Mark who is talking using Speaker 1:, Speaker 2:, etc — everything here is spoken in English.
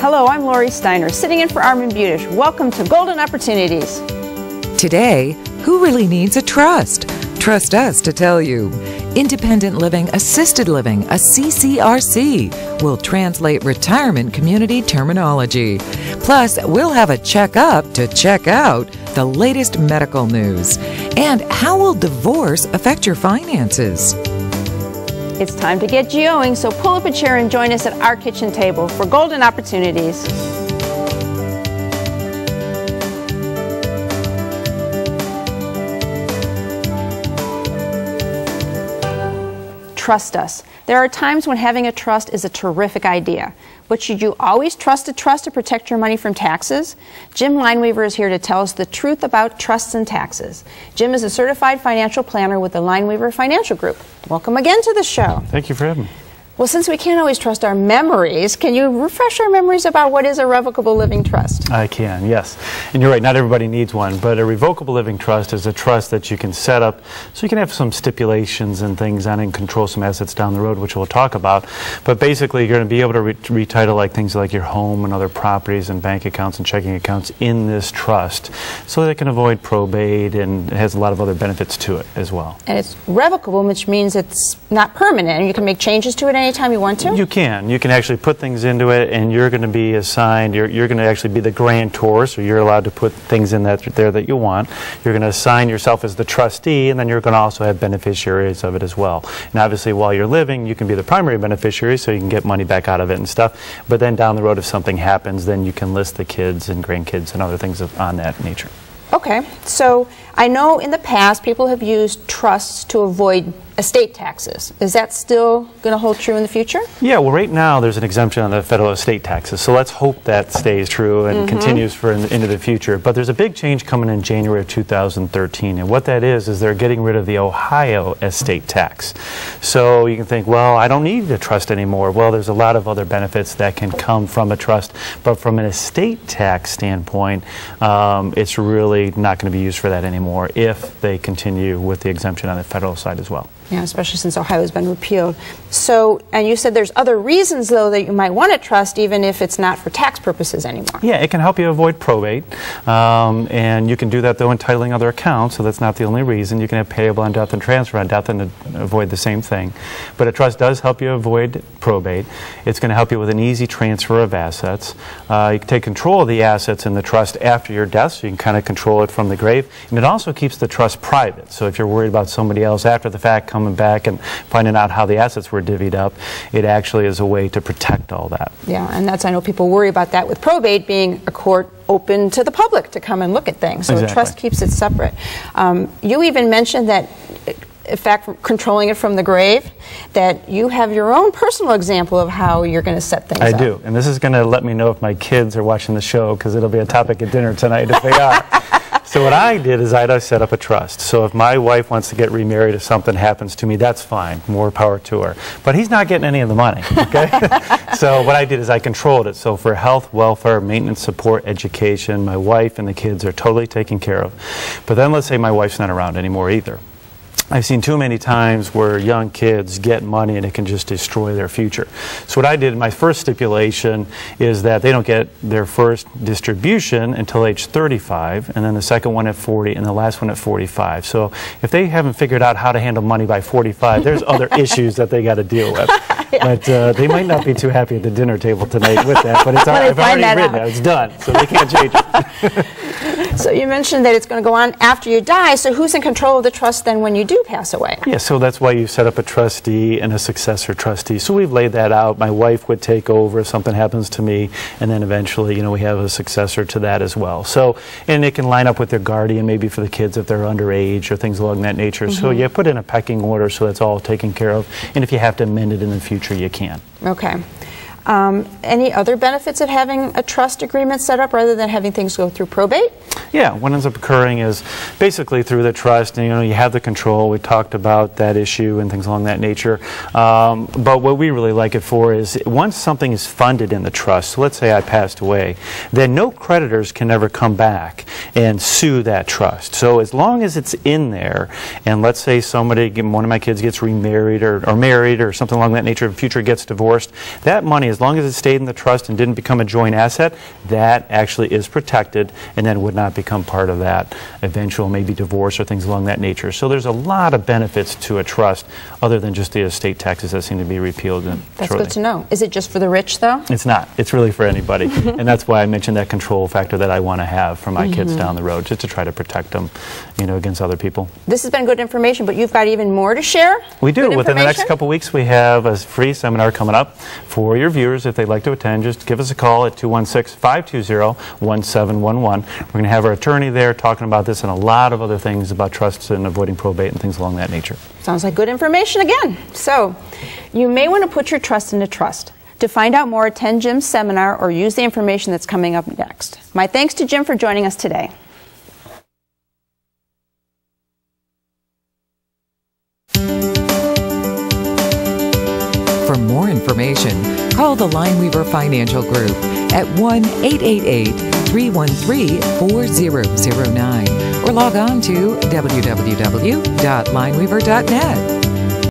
Speaker 1: Hello, I'm Lori Steiner, sitting in for Armin Budish. Welcome to Golden Opportunities.
Speaker 2: Today, who really needs a trust? Trust us to tell you. Independent Living Assisted Living, a CCRC, will translate retirement community terminology. Plus, we'll have a checkup to check out the latest medical news. And how will divorce affect your finances?
Speaker 1: It's time to get geoing, so pull up a chair and join us at our kitchen table for Golden Opportunities. Trust us. There are times when having a trust is a terrific idea. But should you always trust a trust to protect your money from taxes? Jim Lineweaver is here to tell us the truth about trusts and taxes. Jim is a certified financial planner with the Lineweaver Financial Group. Welcome again to the show.
Speaker 3: Thank you for having me.
Speaker 1: Well, since we can't always trust our memories, can you refresh our memories about what is a revocable living trust?
Speaker 3: I can, yes. And you're right, not everybody needs one, but a revocable living trust is a trust that you can set up so you can have some stipulations and things on it and control some assets down the road, which we'll talk about. But basically, you're going to be able to retitle like things like your home and other properties and bank accounts and checking accounts in this trust so that it can avoid probate, and it has a lot of other benefits to it as well.
Speaker 1: And it's revocable, which means it's not permanent. You can make changes to it anytime you want to?
Speaker 3: You can. You can actually put things into it, and you're going to be assigned, you're going to actually be the grantor, so you're allowed to put things in there that you want. You're going to assign yourself as the trustee, and then you're going to also have beneficiaries of it as well. And obviously, while you're living, you can be the primary beneficiary, so you can get money back out of it and stuff. But then down the road, if something happens, then you can list the kids and grandkids and other things on that nature.
Speaker 1: Okay, so I know in the past people have used trusts to avoid estate taxes. Is that still going to hold true in the future?
Speaker 3: Yeah, well, right now there's an exemption on the federal estate taxes, so let's hope that stays true and continues into the future. But there's a big change coming in January of 2013, and what that is they're getting rid of the Ohio estate tax. So you can think, well, I don't need a trust anymore. Well, there's a lot of other benefits that can come from a trust, but from an estate tax standpoint, it's really not going to be used for that anymore if they continue with the exemption on the federal side as well.
Speaker 1: Yeah, especially since Ohio has been repealed. So, and you said there's other reasons, though, that you might want a trust even if it's not for tax purposes anymore.
Speaker 3: Yeah, it can help you avoid probate, and you can do that, though, in titling other accounts, so that's not the only reason. You can have payable on death and transfer on death and avoid the same thing. But a trust does help you avoid probate. It's going to help you with an easy transfer of assets. You can take control of the assets in the trust after your death, so you can kind of control it from the grave. And it also keeps the trust private, so if you're worried about somebody else after the fact coming back and finding out how the assets were divvied up, it actually is a way to protect all that.
Speaker 1: Yeah, and that's, I know people worry about that with probate being a court open to the public to come and look at things. So
Speaker 3: exactly.
Speaker 1: The trust keeps it separate. You even mentioned that, in fact, controlling it from the grave, that you have your own personal example of how you're going to set things up.
Speaker 3: I do, and this is going to let me know if my kids are watching the show, because it'll be a topic at dinner tonight if they are. So what I did is I set up a trust. So if my wife wants to get remarried, if something happens to me, that's fine. More power to her. But he's not getting any of the money, okay? So what I did is I controlled it. So for health, welfare, maintenance, support, education, my wife and the kids are totally taken care of. But then let's say my wife's not around anymore either. I've seen too many times where young kids get money and it can just destroy their future. So what I did, my first stipulation is that they don't get their first distribution until age 35, and then the second one at 40, and the last one at 45. So if they haven't figured out how to handle money by 45, there's other issues that they got to deal with. Yeah. But they might not be too happy at the dinner table tonight with that, but it's I've already written it. It's done, so they can't change it.
Speaker 1: So you mentioned that it's going to go on after you die, so who's in control of the trust then when you do pass away?
Speaker 3: Yeah, so that's why you set up a trustee and a successor trustee. So we've laid that out. My wife would take over if something happens to me, and then eventually, you know, we have a successor to that as well. So, and it can line up with their guardian, maybe for the kids if they're underage or things along that nature. So you put in a pecking order so that's all taken care of, and if you have to amend it in the future, you can.
Speaker 1: Okay. Any other benefits of having a trust agreement set up rather than having things go through probate?
Speaker 3: Yeah, what ends up occurring is basically through the trust, and you have the control. We talked about that issue and things along that nature. But what we really like it for is once something is funded in the trust, so let's say I passed away, then no creditors can ever come back and sue that trust. So as long as it's in there, and let's say somebody, one of my kids gets remarried or married or something along that nature, in the future gets divorced, that money, as long as it stayed in the trust and didn't become a joint asset, that actually is protected and then would not become part of that eventual maybe divorce or things along that nature. So there's a lot of benefits to a trust other than just the estate taxes that seem to be repealed.
Speaker 1: That's good to know. Is it just for the rich, though?
Speaker 3: It's not. It's really for anybody. And that's why I mentioned that control factor that I want to have for my kids down the road, just to try to protect them, against other people.
Speaker 1: This has been good information, but you've got even more to share?
Speaker 3: We do. Within the next couple weeks, we have a free seminar coming up for your viewers. If they'd like to attend, just give us a call at 216-520-1711. We're going to have our attorney there talking about this and a lot of other things about trusts and avoiding probate and things along that nature.
Speaker 1: Sounds like good information again. So, you may want to put your trust into trust. To find out more, attend Jim's seminar or use the information that's coming up next. My thanks to Jim for joining us today.
Speaker 2: For more information, call the Lineweaver Financial Group at 1-888-313-4009 or log on to www.lineweaver.net.